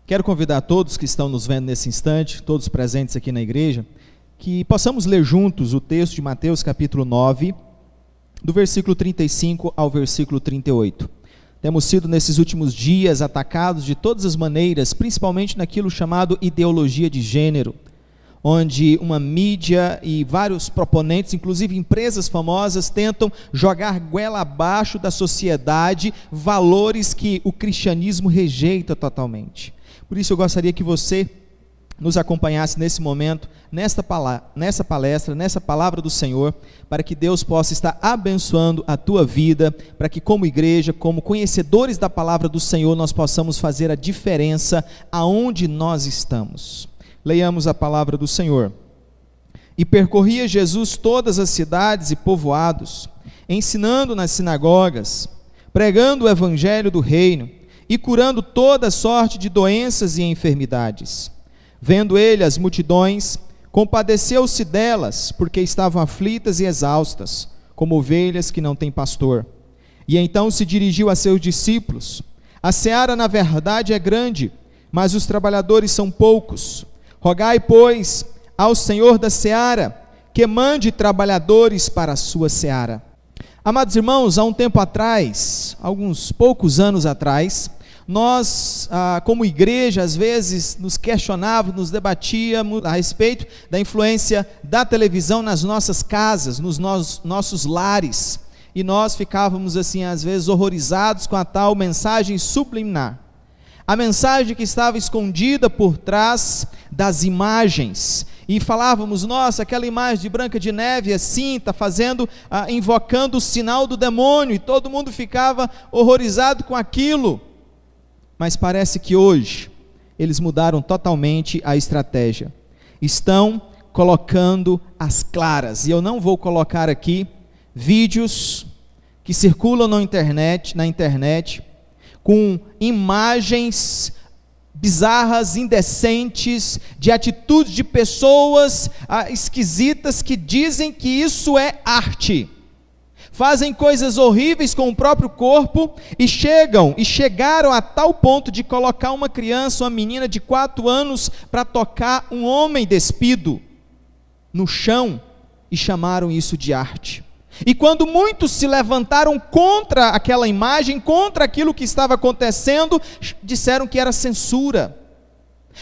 Quero convidar todos que estão nos vendo nesse instante, todos presentes aqui na igreja, que possamos ler juntos o texto de Mateus capítulo 9, do versículo 35 ao versículo 38. Temos sido nesses últimos dias atacados de todas as maneiras, principalmente naquilo chamado ideologia de gênero, onde uma mídia e vários proponentes, inclusive empresas famosas, tentam jogar goela abaixo da sociedade valores que o cristianismo rejeita totalmente. Por isso eu gostaria que você nos acompanhasse nesse momento, nessa palestra, nessa palavra do Senhor, para que Deus possa estar abençoando a tua vida, para que como igreja, como conhecedores da palavra do Senhor, nós possamos fazer a diferença aonde nós estamos. Leiamos a palavra do Senhor. E percorria Jesus todas as cidades e povoados, ensinando nas sinagogas, pregando o evangelho do reino e curando toda sorte de doenças e enfermidades. Vendo ele as multidões, compadeceu-se delas, porque estavam aflitas e exaustas, como ovelhas que não têm pastor. E então se dirigiu a seus discípulos: a seara, na verdade, é grande, mas os trabalhadores são poucos. Rogai, pois, ao Senhor da seara, que mande trabalhadores para a sua seara. Amados irmãos, há um tempo atrás, alguns poucos anos atrás, nós, como igreja, às vezes nos questionávamos, nos debatíamos a respeito da influência da televisão nas nossas casas, nos nossos lares, e nós ficávamos assim, às vezes, horrorizados com a tal mensagem subliminar. A mensagem que estava escondida por trás das imagens, e falávamos: nossa, aquela imagem de Branca de Neve assim, está invocando o sinal do demônio, e todo mundo ficava horrorizado com aquilo. Mas parece que hoje eles mudaram totalmente a estratégia. Estão colocando as claras, e eu não vou colocar aqui vídeos que circulam na internet, com imagens bizarras, indecentes, de atitudes de pessoas esquisitas que dizem que isso é arte. Fazem coisas horríveis com o próprio corpo e chegaram a tal ponto de colocar uma criança, uma menina de 4 anos, para tocar um homem despido no chão, e chamaram isso de arte. E quando muitos se levantaram contra aquela imagem, contra aquilo que estava acontecendo, disseram que era censura.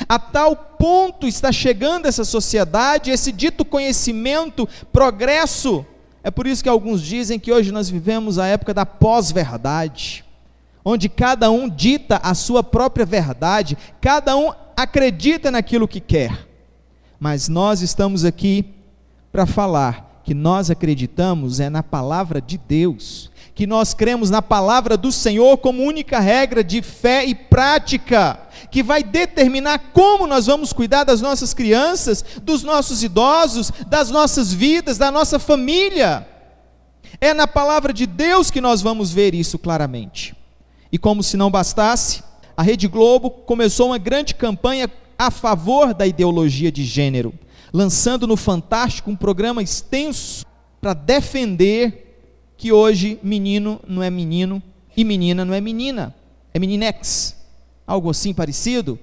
A tal ponto está chegando essa sociedade, esse dito conhecimento, progresso. É por isso que alguns dizem que hoje nós vivemos a época da pós-verdade, onde cada um dita a sua própria verdade, cada um acredita naquilo que quer. Mas nós estamos aqui para falar que nós acreditamos na palavra de Deus, que nós cremos na palavra do Senhor como única regra de fé e prática, que vai determinar como nós vamos cuidar das nossas crianças, dos nossos idosos, das nossas vidas, da nossa família. É na palavra de Deus que nós vamos ver isso claramente. E como se não bastasse, a Rede Globo começou uma grande campanha a favor da ideologia de gênero, lançando no Fantástico um programa extenso para defender que hoje menino não é menino e menina não é menina, é meninex, algo assim parecido.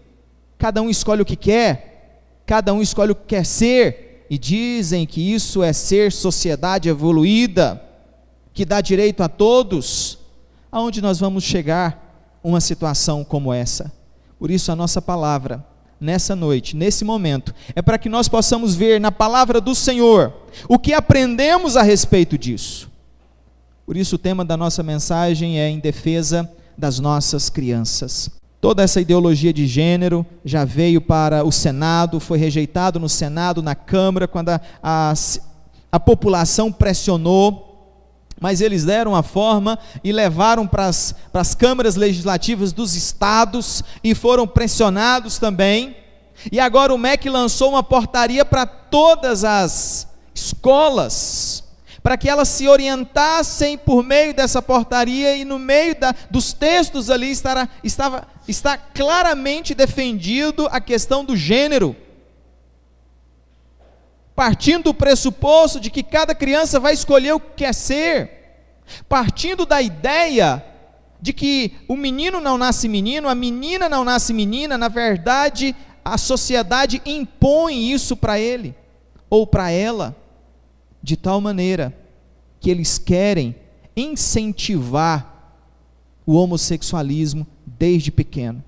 Cada um escolhe o que quer, cada um escolhe o que quer ser, e dizem que isso é ser sociedade evoluída, que dá direito a todos. Aonde nós vamos chegar uma situação como essa? Por isso a nossa palavra nessa noite, nesse momento, é para que nós possamos ver na palavra do Senhor o que aprendemos a respeito disso. Por isso o tema da nossa mensagem é em defesa das nossas crianças. Toda essa ideologia de gênero já veio para o Senado, foi rejeitado no Senado, na Câmara, quando a população pressionou, mas eles deram a forma e levaram para as câmaras legislativas dos estados e foram pressionados também. E agora o MEC lançou uma portaria para todas as escolas, para que elas se orientassem por meio dessa portaria, e no meio dos textos ali está claramente defendido a questão do gênero, partindo do pressuposto de que cada criança vai escolher o que quer ser, partindo da ideia de que o menino não nasce menino, a menina não nasce menina, na verdade, a sociedade impõe isso para ele, ou para ela, de tal maneira que eles querem incentivar o homossexualismo desde pequeno.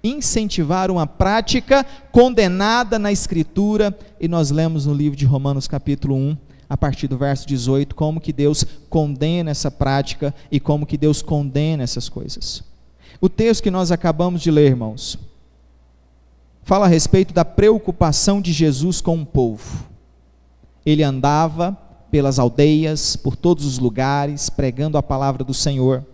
Incentivar uma prática condenada na Escritura, e nós lemos no livro de Romanos capítulo 1, a partir do verso 18, como que Deus condena essa prática e como que Deus condena essas coisas. O texto que nós acabamos de ler, irmãos, fala a respeito da preocupação de Jesus com o povo. Ele andava pelas aldeias, por todos os lugares, pregando a palavra do Senhor.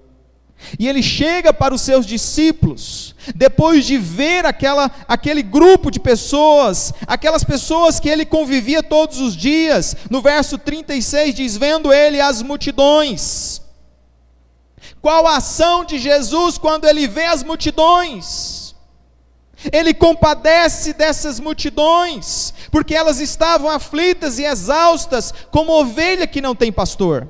E ele chega para os seus discípulos, depois de ver aquele grupo de pessoas, aquelas pessoas que ele convivia todos os dias. No verso 36 diz: vendo ele as multidões. Qual a ação de Jesus quando ele vê as multidões? Ele compadece dessas multidões, porque elas estavam aflitas e exaustas, como ovelha que não tem pastor.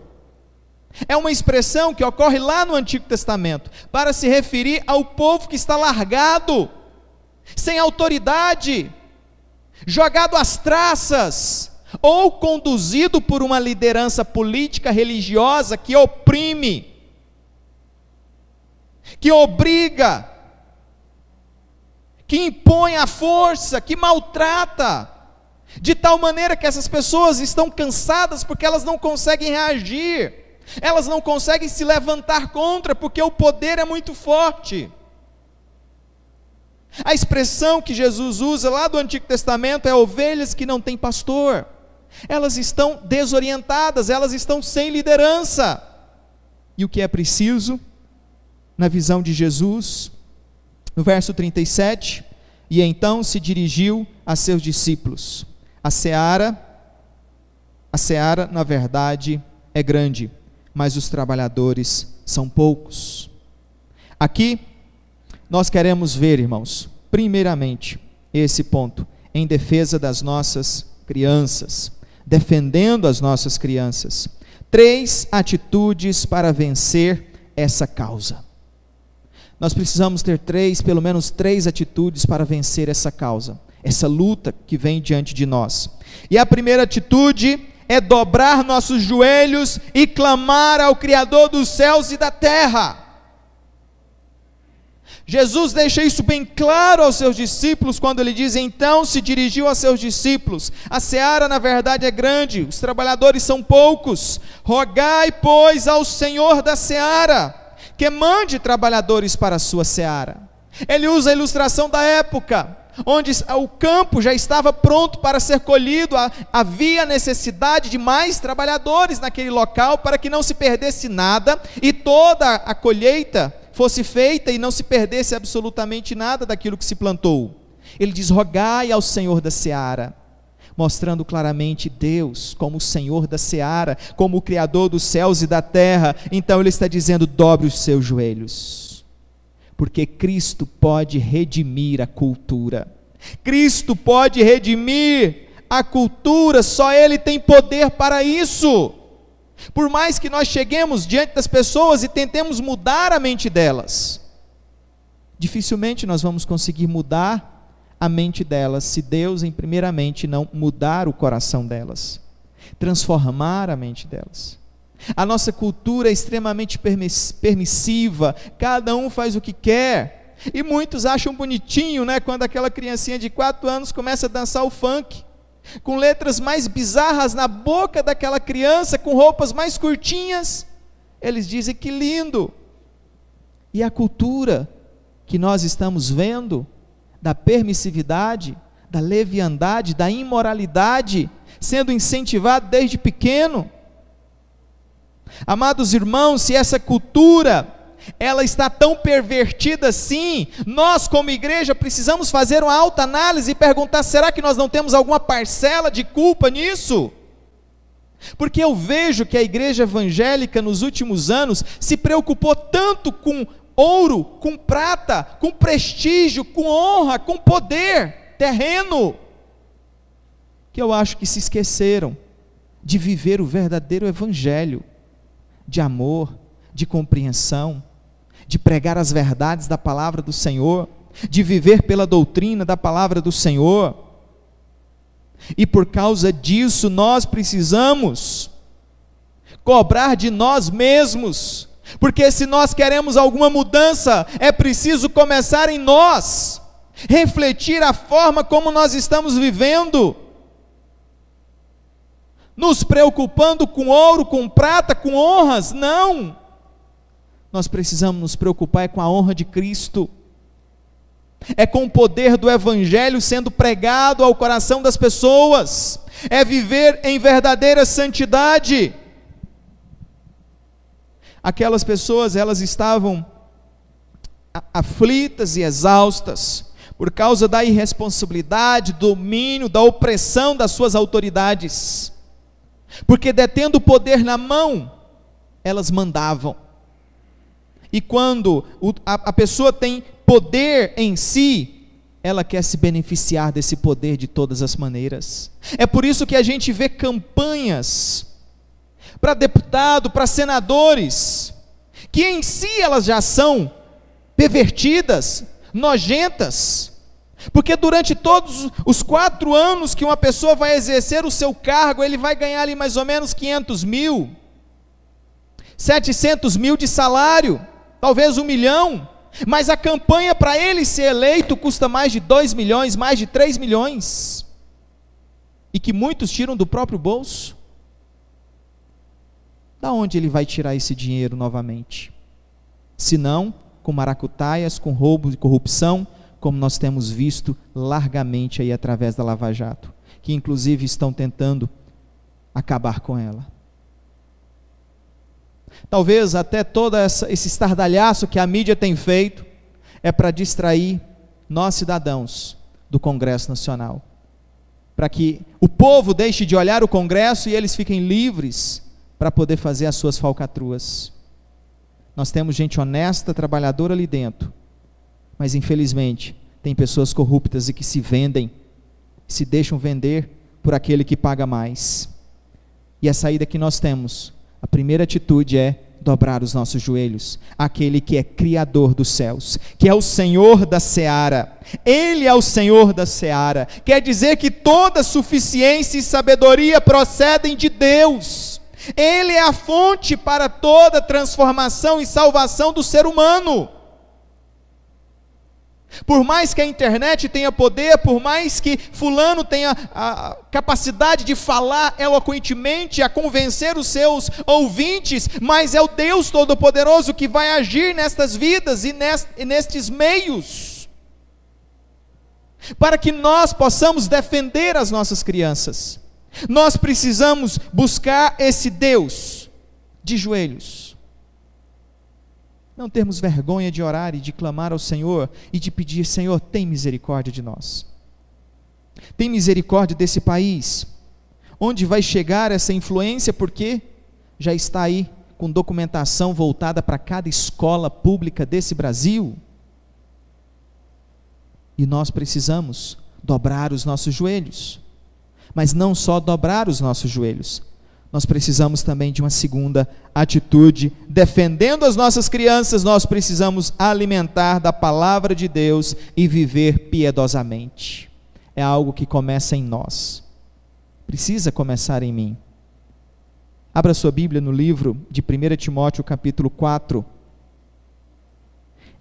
É uma expressão que ocorre lá no Antigo Testamento, para se referir ao povo que está largado, sem autoridade, jogado às traças, ou conduzido por uma liderança política religiosa que oprime, que obriga, que impõe a força, que maltrata, de tal maneira que essas pessoas estão cansadas porque elas não conseguem reagir, elas não conseguem se levantar contra, porque o poder é muito forte. A expressão que Jesus usa lá do Antigo Testamento é ovelhas que não têm pastor. Elas estão desorientadas, elas estão sem liderança. E o que é preciso, na visão de Jesus, no verso 37, e então se dirigiu a seus discípulos. A seara, na verdade, é grande, mas os trabalhadores são poucos. Aqui, nós queremos ver, irmãos, primeiramente, esse ponto, em defesa das nossas crianças, defendendo as nossas crianças. 3 atitudes para vencer essa causa. Nós precisamos ter pelo menos três atitudes para vencer essa causa, essa luta que vem diante de nós. E a primeira atitude é dobrar nossos joelhos e clamar ao Criador dos céus e da terra. Jesus deixa isso bem claro aos seus discípulos, quando ele diz: então se dirigiu a seus discípulos, a seara na verdade é grande, os trabalhadores são poucos, rogai pois ao Senhor da seara, que mande trabalhadores para a sua seara. Ele usa a ilustração da época, onde o campo já estava pronto para ser colhido, havia necessidade de mais trabalhadores naquele local, para que não se perdesse nada, e toda a colheita fosse feita, e não se perdesse absolutamente nada daquilo que se plantou. Ele diz: rogai ao Senhor da seara, mostrando claramente Deus como o Senhor da seara, como o Criador dos céus e da terra. Então ele está dizendo: dobre os seus joelhos, porque Cristo pode redimir a cultura. Cristo pode redimir a cultura, só Ele tem poder para isso. Por mais que nós cheguemos diante das pessoas e tentemos mudar a mente delas, dificilmente nós vamos conseguir mudar a mente delas, se Deus, primeiramente, não mudar o coração delas, transformar a mente delas. A nossa cultura é extremamente permissiva, cada um faz o que quer, e muitos acham bonitinho, né, quando aquela criancinha de 4 anos começa a dançar o funk, com letras mais bizarras na boca daquela criança, com roupas mais curtinhas. Eles dizem: que lindo. E a cultura que nós estamos vendo, da permissividade, da leviandade, da imoralidade, sendo incentivado desde pequeno. Amados irmãos, se essa cultura ela está tão pervertida assim, nós como igreja precisamos fazer uma autoanálise e perguntar: será que nós não temos alguma parcela de culpa nisso? Porque eu vejo que a igreja evangélica nos últimos anos se preocupou tanto com ouro, com prata, com prestígio, com honra, com poder terreno, que eu acho que se esqueceram de viver o verdadeiro evangelho, de amor, de compreensão, de pregar as verdades da palavra do Senhor, de viver pela doutrina da palavra do Senhor. E por causa disso nós precisamos cobrar de nós mesmos, porque se nós queremos alguma mudança, é preciso começar em nós, refletir a forma como nós estamos vivendo, nos preocupando com ouro, com prata, com honras. Não, nós precisamos nos preocupar com a honra de Cristo, é com o poder do Evangelho sendo pregado ao coração das pessoas, é viver em verdadeira santidade. Aquelas pessoas, elas estavam aflitas e exaustas, por causa da irresponsabilidade, do domínio, da opressão das suas autoridades, porque detendo o poder na mão, elas mandavam. E quando a pessoa tem poder em si, ela quer se beneficiar desse poder de todas as maneiras. É por isso que a gente vê campanhas para deputado, para senadores, que em si elas já são pervertidas, nojentas, porque durante todos os 4 anos que uma pessoa vai exercer o seu cargo, ele vai ganhar ali mais ou menos 500 mil, 700 mil de salário, talvez 1 milhão, mas a campanha para ele ser eleito custa mais de 2 milhões, mais de 3 milhões, e que muitos tiram do próprio bolso. Da onde ele vai tirar esse dinheiro novamente? Se não, com maracutaias, com roubo e corrupção, como nós temos visto largamente aí através da Lava Jato, que inclusive estão tentando acabar com ela. Talvez até todo esse estardalhaço que a mídia tem feito é para distrair nós cidadãos do Congresso Nacional, para que o povo deixe de olhar o Congresso e eles fiquem livres para poder fazer as suas falcatruas. Nós temos gente honesta, trabalhadora ali dentro, mas infelizmente tem pessoas corruptas e que se vendem, se deixam vender por aquele que paga mais. E a saída que nós temos, a primeira atitude é dobrar os nossos joelhos àquele que é Criador dos céus, que é o Senhor da seara. Ele é o Senhor da seara, quer dizer que toda suficiência e sabedoria procedem de Deus. Ele é a fonte para toda transformação e salvação do ser humano. Por mais que a internet tenha poder, por mais que fulano tenha a capacidade de falar eloquentemente, a convencer os seus ouvintes, mas é o Deus Todo-Poderoso que vai agir nestas vidas e nestes meios, para que nós possamos defender as nossas crianças. Nós precisamos buscar esse Deus de joelhos, não termos vergonha de orar e de clamar ao Senhor e de pedir: Senhor, tem misericórdia de nós, tem misericórdia desse país, onde vai chegar essa influência, porque já está aí com documentação voltada para cada escola pública desse Brasil, e nós precisamos dobrar os nossos joelhos. Mas não só dobrar os nossos joelhos, nós precisamos também de uma segunda atitude. Defendendo as nossas crianças, nós precisamos alimentar da palavra de Deus e viver piedosamente. É algo que começa em nós, precisa começar em mim. Abra sua Bíblia no livro de 1 Timóteo capítulo 4,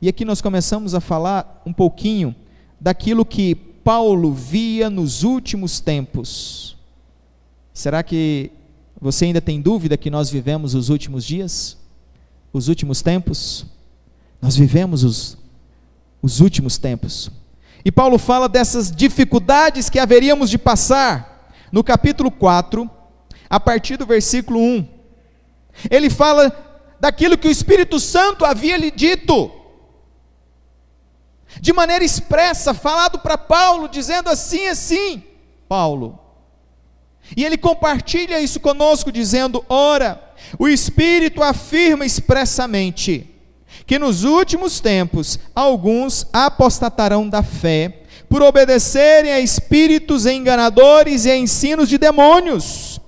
e aqui nós começamos a falar um pouquinho daquilo que Paulo via nos últimos tempos. Será que você ainda tem dúvida que nós vivemos os últimos dias? Os últimos tempos? Nós vivemos os últimos tempos. E Paulo fala dessas dificuldades que haveríamos de passar. No capítulo 4, a partir do versículo 1, ele fala daquilo que o Espírito Santo havia lhe dito, de maneira expressa, falado para Paulo, dizendo assim, Paulo. E ele compartilha isso conosco, dizendo: ora, o Espírito afirma expressamente que nos últimos tempos alguns apostatarão da fé, por obedecerem a espíritos enganadores e a ensinos de demônios,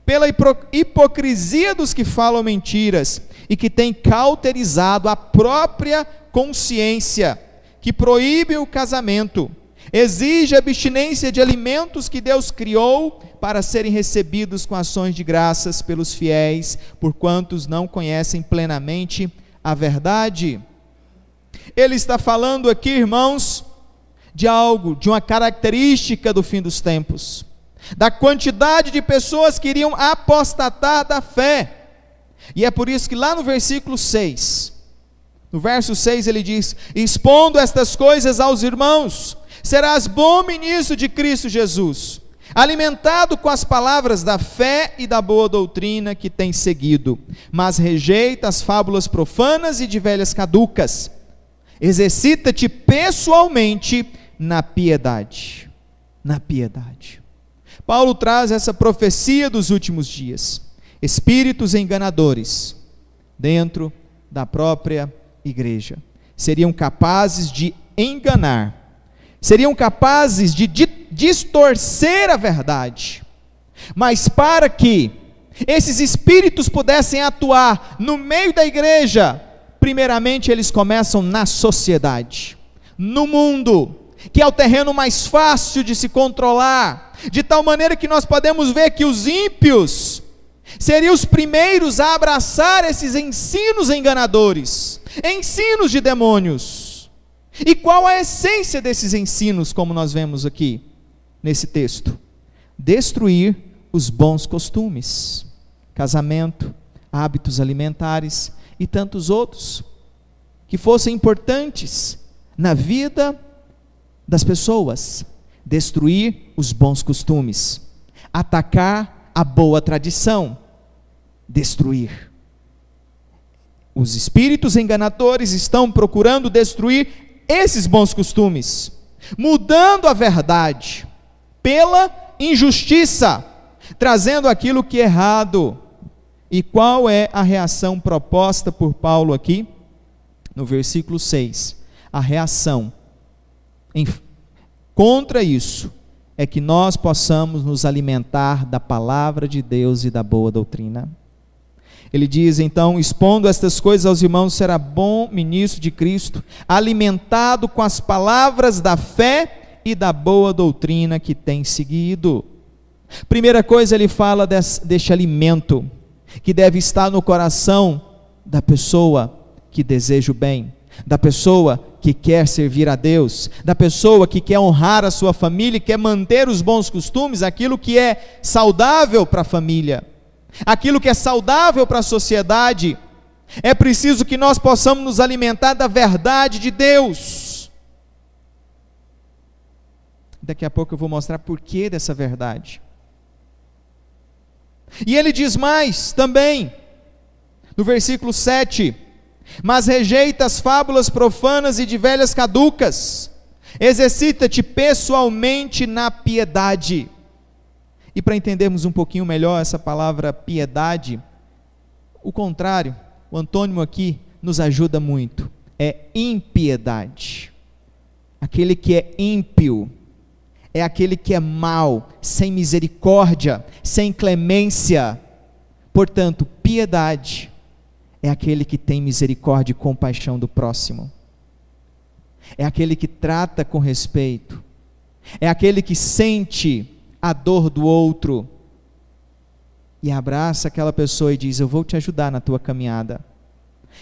pela hipocrisia dos que falam mentiras, e que tem cauterizado a própria consciência, que proíbe o casamento, exige a abstinência de alimentos que Deus criou para serem recebidos com ações de graças pelos fiéis, por quantos não conhecem plenamente a verdade. Ele está falando aqui, irmãos, de algo, de uma característica do fim dos tempos, da quantidade de pessoas que iriam apostatar da fé. E é por isso que lá no versículo 6, no verso 6 ele diz: expondo estas coisas aos irmãos, serás bom ministro de Cristo Jesus, alimentado com as palavras da fé e da boa doutrina que tens seguido, mas rejeita as fábulas profanas e de velhas caducas. Exercita-te pessoalmente na piedade. Na piedade. Paulo traz essa profecia dos últimos dias. Espíritos enganadores dentro da própria igreja seriam capazes de enganar, seriam capazes de distorcer a verdade. Mas para que esses espíritos pudessem atuar no meio da igreja, primeiramente eles começam na sociedade, no mundo, que é o terreno mais fácil de se controlar, de tal maneira que nós podemos ver que os ímpios seriam os primeiros a abraçar esses ensinos enganadores, ensinos de demônios. E qual a essência desses ensinos, como nós vemos aqui nesse texto? Destruir os bons costumes, casamento, hábitos alimentares e tantos outros, que fossem importantes na vida das pessoas. Destruir os bons costumes, atacar a boa tradição, destruir. Os espíritos enganadores estão procurando destruir esses bons costumes, mudando a verdade pela injustiça, trazendo aquilo que é errado. E qual é a reação proposta por Paulo aqui? No versículo 6, a reação contra isso é que nós possamos nos alimentar da palavra de Deus e da boa doutrina. Ele diz então: expondo estas coisas aos irmãos, será bom ministro de Cristo, alimentado com as palavras da fé e da boa doutrina que tem seguido. Primeira coisa, ele fala deste alimento que deve estar no coração da pessoa que deseja o bem, da pessoa que quer servir a Deus, da pessoa que quer honrar a sua família, quer manter os bons costumes, aquilo que é saudável para a família, aquilo que é saudável para a sociedade. É preciso que nós possamos nos alimentar da verdade de Deus. Daqui a pouco eu vou mostrar porquê dessa verdade. E ele diz mais também, no versículo 7, mas rejeita as fábulas profanas e de velhas caducas, exercita-te pessoalmente na piedade. E para entendermos um pouquinho melhor essa palavra piedade, o contrário, o antônimo aqui nos ajuda muito, é impiedade. Aquele que é ímpio é aquele que é mau, sem misericórdia, sem clemência. Portanto, piedade é aquele que tem misericórdia e compaixão do próximo, é aquele que trata com respeito, é aquele que sente a dor do outro e abraça aquela pessoa e diz: eu vou te ajudar na tua caminhada,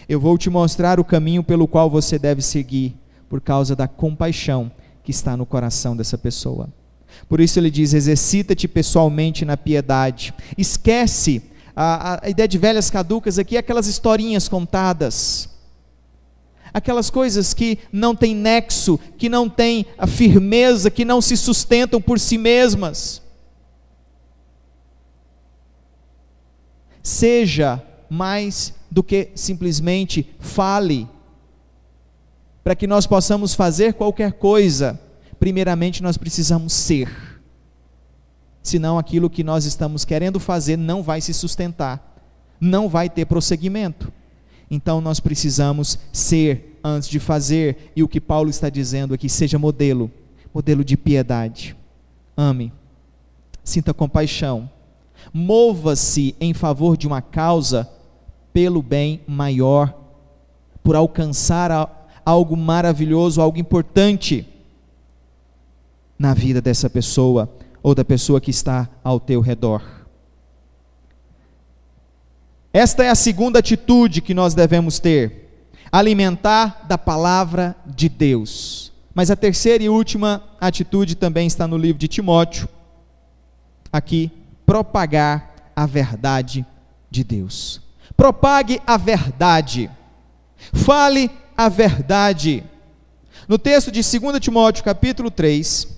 eu vou te mostrar o caminho pelo qual você deve seguir, por causa da compaixão que está no coração dessa pessoa. Por isso ele diz: exercita-te pessoalmente na piedade. Esquece a ideia de velhas caducas aqui, aquelas historinhas contadas, aquelas coisas que não têm nexo, que não têm a firmeza, que não se sustentam por si mesmas. Seja mais do que simplesmente fale. Para que nós possamos fazer qualquer coisa, primeiramente nós precisamos ser. Senão aquilo que nós estamos querendo fazer não vai se sustentar, não vai ter prosseguimento. Então nós precisamos ser antes de fazer, e o que Paulo está dizendo aqui: seja modelo de piedade. Ame, sinta compaixão, mova-se em favor de uma causa pelo bem maior, por alcançar algo maravilhoso, algo importante na vida dessa pessoa ou da pessoa que está ao teu redor. Esta é a segunda atitude que nós devemos ter: alimentar da palavra de Deus. Mas a terceira e última atitude também está no livro de Timóteo, aqui, propagar a verdade de Deus. Propague a verdade, fale a verdade. No texto de 2 Timóteo capítulo 3,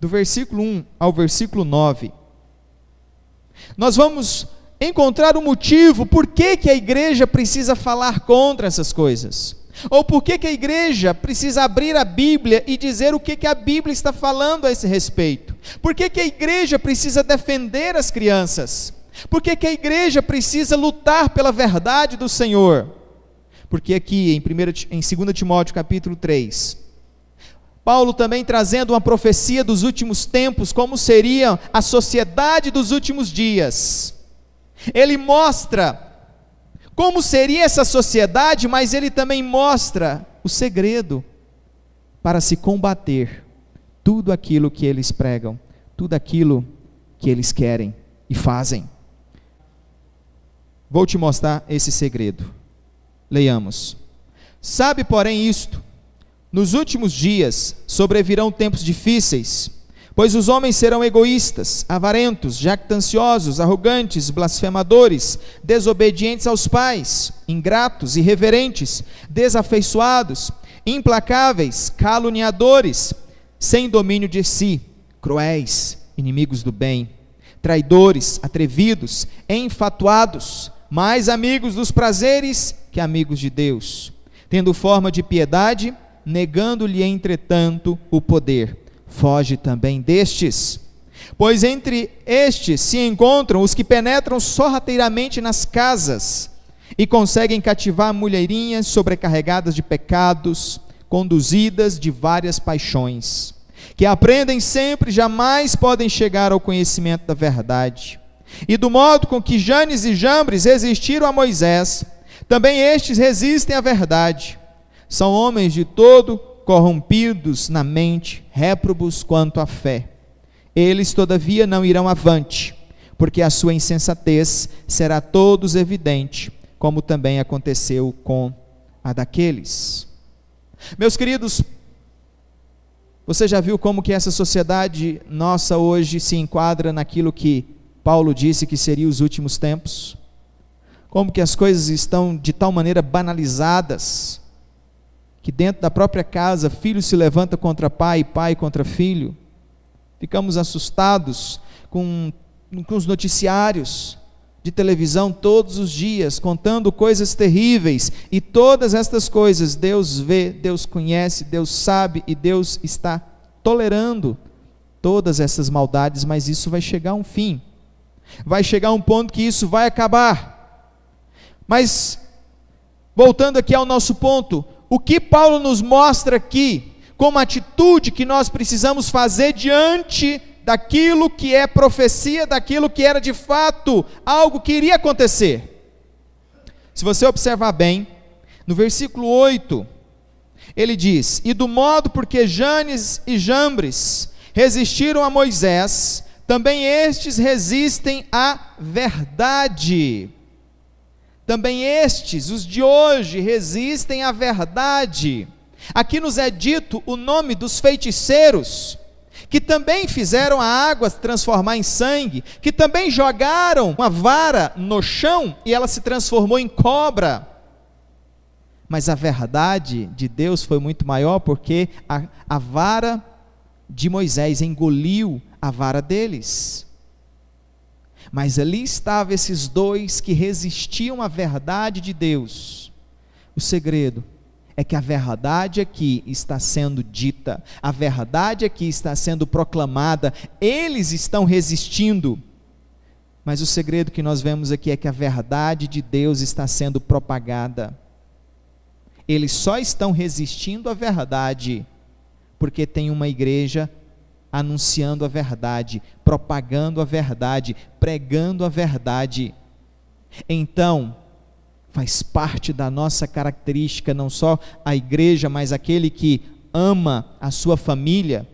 do versículo 1 ao versículo 9, nós vamos encontrar o motivo por que a igreja precisa falar contra essas coisas, ou por que a igreja precisa abrir a Bíblia e dizer o que a Bíblia está falando a esse respeito, por que a igreja precisa defender as crianças, por que a igreja precisa lutar pela verdade do Senhor. Porque aqui em 2 Timóteo capítulo 3, Paulo também trazendo uma profecia dos últimos tempos, como seria a sociedade dos últimos dias. Ele mostra como seria essa sociedade, mas ele também mostra o segredo para se combater tudo aquilo que eles pregam, tudo aquilo que eles querem e fazem. Vou te mostrar esse segredo. Leiamos. Sabe, porém, isto: nos últimos dias sobrevirão tempos difíceis, pois os homens serão egoístas, avarentos, jactanciosos, arrogantes, blasfemadores, desobedientes aos pais, ingratos, irreverentes, desafeiçoados, implacáveis, caluniadores, sem domínio de si, cruéis, inimigos do bem, traidores, atrevidos, enfatuados, mais amigos dos prazeres que amigos de Deus, tendo forma de piedade, negando-lhe entretanto o poder. Foge também destes, pois entre estes se encontram os que penetram sorrateiramente nas casas e conseguem cativar mulherinhas sobrecarregadas de pecados, conduzidas de várias paixões, que aprendem sempre, jamais podem chegar ao conhecimento da verdade. E do modo com que Janes e Jambres resistiram a Moisés, também estes resistem à verdade. São homens de todo corrompidos na mente, réprobos quanto à fé. Eles, todavia, não irão avante, porque a sua insensatez será a todos evidente, como também aconteceu com a daqueles. Meus queridos, você já viu como que essa sociedade nossa hoje se enquadra naquilo que Paulo disse que seria os últimos tempos? Como que as coisas estão de tal maneira banalizadas, que dentro da própria casa, filho se levanta contra pai, pai contra filho. Ficamos assustados com os noticiários de televisão todos os dias, contando coisas terríveis, e todas estas coisas Deus vê, Deus conhece, Deus sabe, e Deus está tolerando todas essas maldades, mas isso vai chegar a um fim, vai chegar a um ponto que isso vai acabar. Mas, voltando aqui ao nosso ponto, o que Paulo nos mostra aqui, como atitude que nós precisamos fazer diante daquilo que é profecia, daquilo que era de fato algo que iria acontecer. Se você observar bem, no versículo 8, ele diz: e do modo porque Janes e Jambres resistiram a Moisés, também estes resistem à verdade. Também estes, os de hoje, resistem à verdade. Aqui nos é dito o nome dos feiticeiros, que também fizeram a água se transformar em sangue, que também jogaram uma vara no chão e ela se transformou em cobra. Mas a verdade de Deus foi muito maior, porque a vara de Moisés engoliu a vara deles. Mas ali estavam esses dois que resistiam à verdade de Deus. O segredo é que a verdade aqui está sendo dita, a verdade aqui está sendo proclamada, eles estão resistindo, mas o segredo que nós vemos aqui é que a verdade de Deus está sendo propagada. Eles só estão resistindo à verdade porque tem uma igreja anunciando a verdade, propagando a verdade, pregando a verdade. então faz parte da nossa característica, não só a igreja, mas aquele que ama a sua família,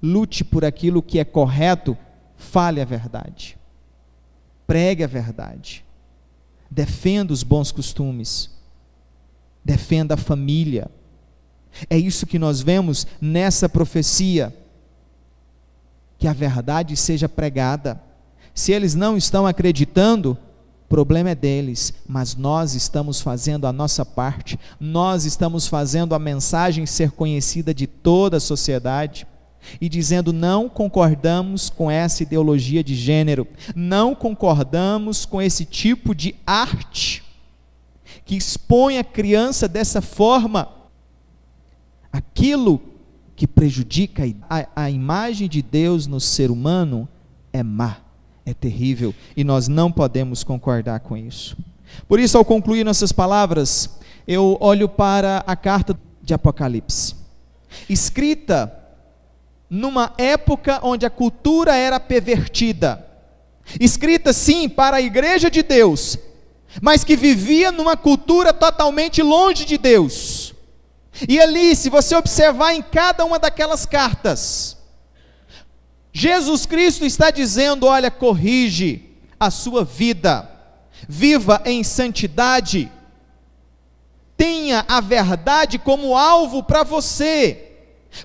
lute por aquilo que é correto, fale a verdade, pregue a verdade, defenda os bons costumes, defenda a família. É isso que nós vemos nessa profecia, que a verdade seja pregada. Se eles não estão acreditando, o problema é deles, mas nós estamos fazendo a nossa parte, nós estamos fazendo a mensagem ser conhecida de toda a sociedade, e dizendo: não concordamos com essa ideologia de gênero, não concordamos com esse tipo de arte, que expõe a criança dessa forma. Aquilo que prejudica a imagem de Deus no ser humano é má, é terrível, e nós não podemos concordar com isso. Por isso, ao concluir nossas palavras, eu olho para a carta de Apocalipse, escrita numa época onde a cultura era pervertida, escrita sim para a igreja de Deus, mas que vivia numa cultura totalmente longe de Deus. E ali, se você observar em cada uma daquelas cartas, Jesus Cristo está dizendo: olha, corrige a sua vida, viva em santidade, tenha a verdade como alvo para você,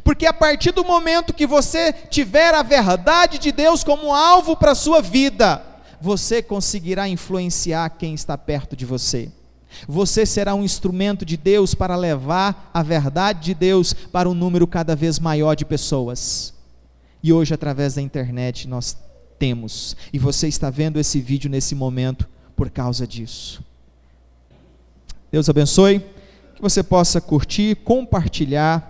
porque a partir do momento que você tiver a verdade de Deus como alvo para a sua vida, você conseguirá influenciar quem está perto de você. Você será um instrumento de Deus para levar a verdade de Deus para um número cada vez maior de pessoas. E hoje, através da internet, nós temos, e você está vendo esse vídeo nesse momento por causa disso. Deus abençoe, que você possa curtir, compartilhar,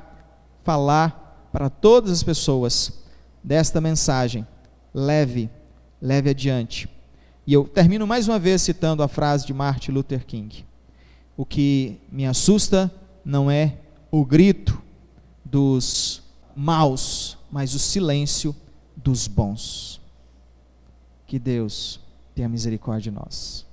falar para todas as pessoas desta mensagem. Leve adiante. E eu termino mais uma vez citando a frase de Martin Luther King: o que me assusta não é o grito dos maus, mas o silêncio dos bons. Que Deus tenha misericórdia de nós.